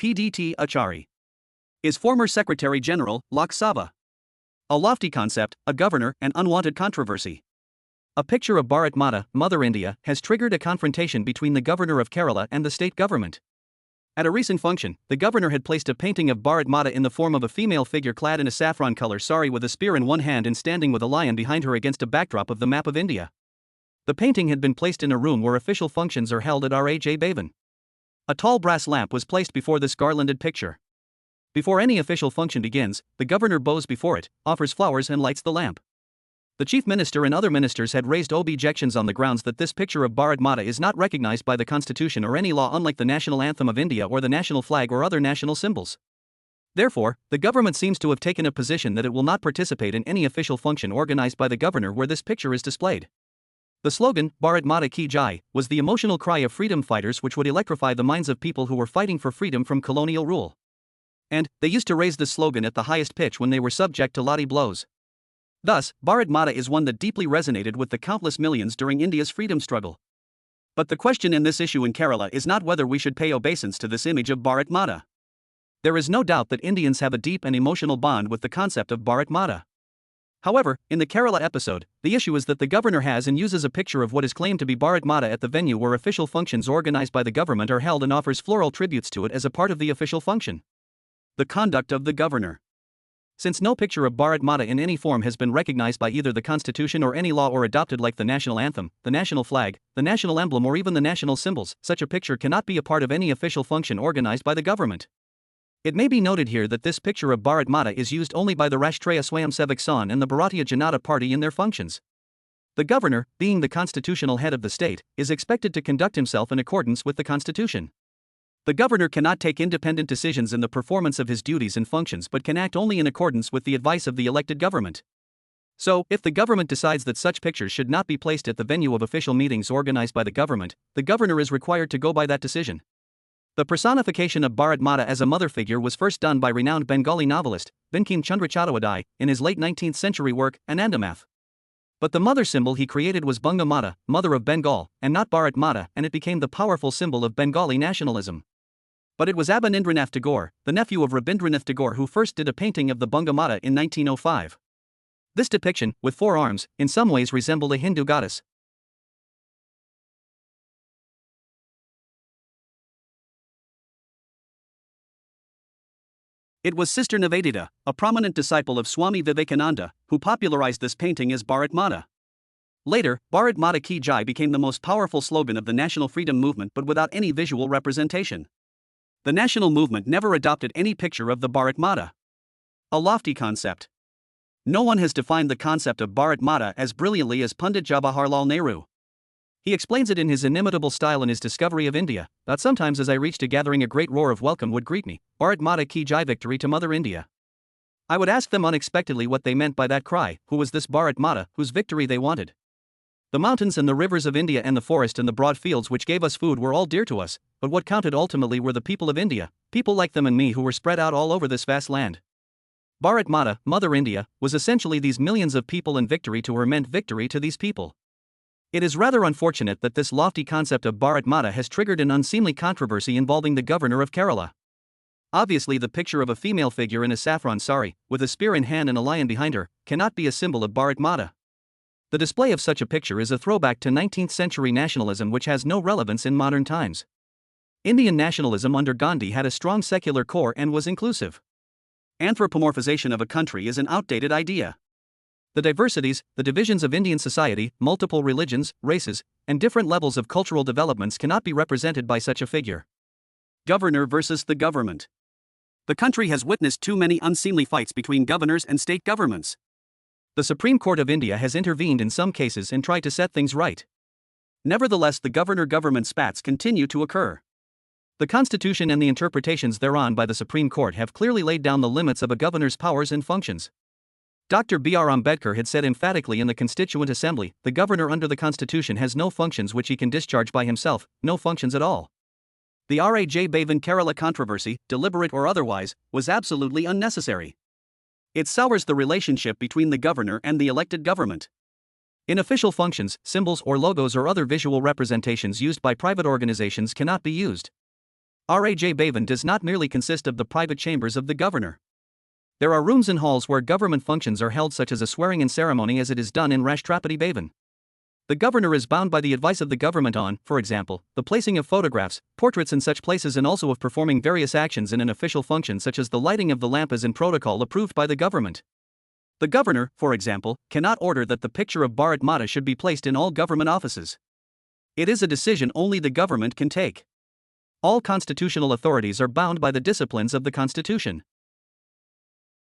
PDT Achari, is former Secretary General Lok Sabha. A lofty concept, a governor, and unwanted controversy. A picture of Bharat Mata, Mother India, has triggered a confrontation between the governor of Kerala and the state government. At a recent function, the governor had placed a painting of Bharat Mata in the form of a female figure clad in a saffron color sari with a spear in one hand and standing with a lion behind her against a backdrop of the map of India. The painting had been placed in a room where official functions are held at Raj Bhavan. A tall brass lamp was placed before this garlanded picture. Before any official function begins, the governor bows before it, offers flowers and lights the lamp. The chief minister and other ministers had raised objections on the grounds that this picture of Bharat Mata is not recognized by the constitution or any law, unlike the national anthem of India or the national flag or other national symbols. Therefore, the government seems to have taken a position that it will not participate in any official function organized by the governor where this picture is displayed. The slogan, Bharat Mata Ki Jai, was the emotional cry of freedom fighters which would electrify the minds of people who were fighting for freedom from colonial rule. And they used to raise this slogan at the highest pitch when they were subject to lathi blows. Thus, Bharat Mata is one that deeply resonated with the countless millions during India's freedom struggle. But the question in this issue in Kerala is not whether we should pay obeisance to this image of Bharat Mata. There is no doubt that Indians have a deep and emotional bond with the concept of Bharat Mata. However, in the Kerala episode, the issue is that the governor has and uses a picture of what is claimed to be Bharat Mata at the venue where official functions organized by the government are held and offers floral tributes to it as a part of the official function. The conduct of the governor. Since no picture of Bharat Mata in any form has been recognized by either the constitution or any law or adopted like the national anthem, the national flag, the national emblem or even the national symbols, such a picture cannot be a part of any official function organized by the government. It may be noted here that this picture of Bharat Mata is used only by the Rashtriya Swayamsevak Sangh and the Bharatiya Janata Party in their functions. The governor, being the constitutional head of the state, is expected to conduct himself in accordance with the constitution. The governor cannot take independent decisions in the performance of his duties and functions but can act only in accordance with the advice of the elected government. So, if the government decides that such pictures should not be placed at the venue of official meetings organized by the government, the governor is required to go by that decision. The personification of Bharat Mata as a mother figure was first done by renowned Bengali novelist, Bankim Chandra Chattopadhyay, in his late 19th century work, Anandamath. But the mother symbol he created was Bunga Mata, mother of Bengal, and not Bharat Mata, and it became the powerful symbol of Bengali nationalism. But it was Abanindranath Tagore, the nephew of Rabindranath Tagore, who first did a painting of the Bunga Mata in 1905. This depiction, with 4 arms, in some ways resembled a Hindu goddess. It was Sister Nivedita, a prominent disciple of Swami Vivekananda, who popularized this painting as Bharat Mata. Later, Bharat Mata Ki Jai became the most powerful slogan of the national freedom movement but without any visual representation. The national movement never adopted any picture of the Bharat Mata. A lofty concept. No one has defined the concept of Bharat Mata as brilliantly as Pandit Jawaharlal Nehru. He explains it in his inimitable style in his discovery of India, that sometimes as I reached a gathering a great roar of welcome would greet me, Bharat Mata Ki Jai, victory to Mother India. I would ask them unexpectedly what they meant by that cry, who was this Bharat Mata, whose victory they wanted. The mountains and the rivers of India and the forest and the broad fields which gave us food were all dear to us, but what counted ultimately were the people of India, people like them and me who were spread out all over this vast land. Bharat Mata, Mother India, was essentially these millions of people, and victory to her meant victory to these people. It is rather unfortunate that this lofty concept of Bharat Mata has triggered an unseemly controversy involving the governor of Kerala. Obviously, the picture of a female figure in a saffron sari, with a spear in hand and a lion behind her, cannot be a symbol of Bharat Mata. The display of such a picture is a throwback to 19th century nationalism which has no relevance in modern times. Indian nationalism under Gandhi had a strong secular core and was inclusive. Anthropomorphization of a country is an outdated idea. The diversities, the divisions of Indian society, multiple religions, races, and different levels of cultural developments cannot be represented by such a figure. Governor versus the government. The country has witnessed too many unseemly fights between governors and state governments. The Supreme Court of India has intervened in some cases and tried to set things right. Nevertheless, the governor-government spats continue to occur. The Constitution and the interpretations thereon by the Supreme Court have clearly laid down the limits of a governor's powers and functions. Dr. B.R. Ambedkar had said emphatically in the Constituent Assembly, the governor under the Constitution has no functions which he can discharge by himself, no functions at all. The Raj Bhavan Kerala controversy, deliberate or otherwise, was absolutely unnecessary. It sours the relationship between the governor and the elected government. In official functions, symbols or logos or other visual representations used by private organizations cannot be used. Raj Bhavan does not merely consist of the private chambers of the governor. There are rooms and halls where government functions are held, such as a swearing-in ceremony, as it is done in Rashtrapati Bhavan. The governor is bound by the advice of the government on, for example, the placing of photographs, portraits in such places, and also of performing various actions in an official function, such as the lighting of the lamp as in protocol approved by the government. The governor, for example, cannot order that the picture of Bharat Mata should be placed in all government offices. It is a decision only the government can take. All constitutional authorities are bound by the disciplines of the Constitution.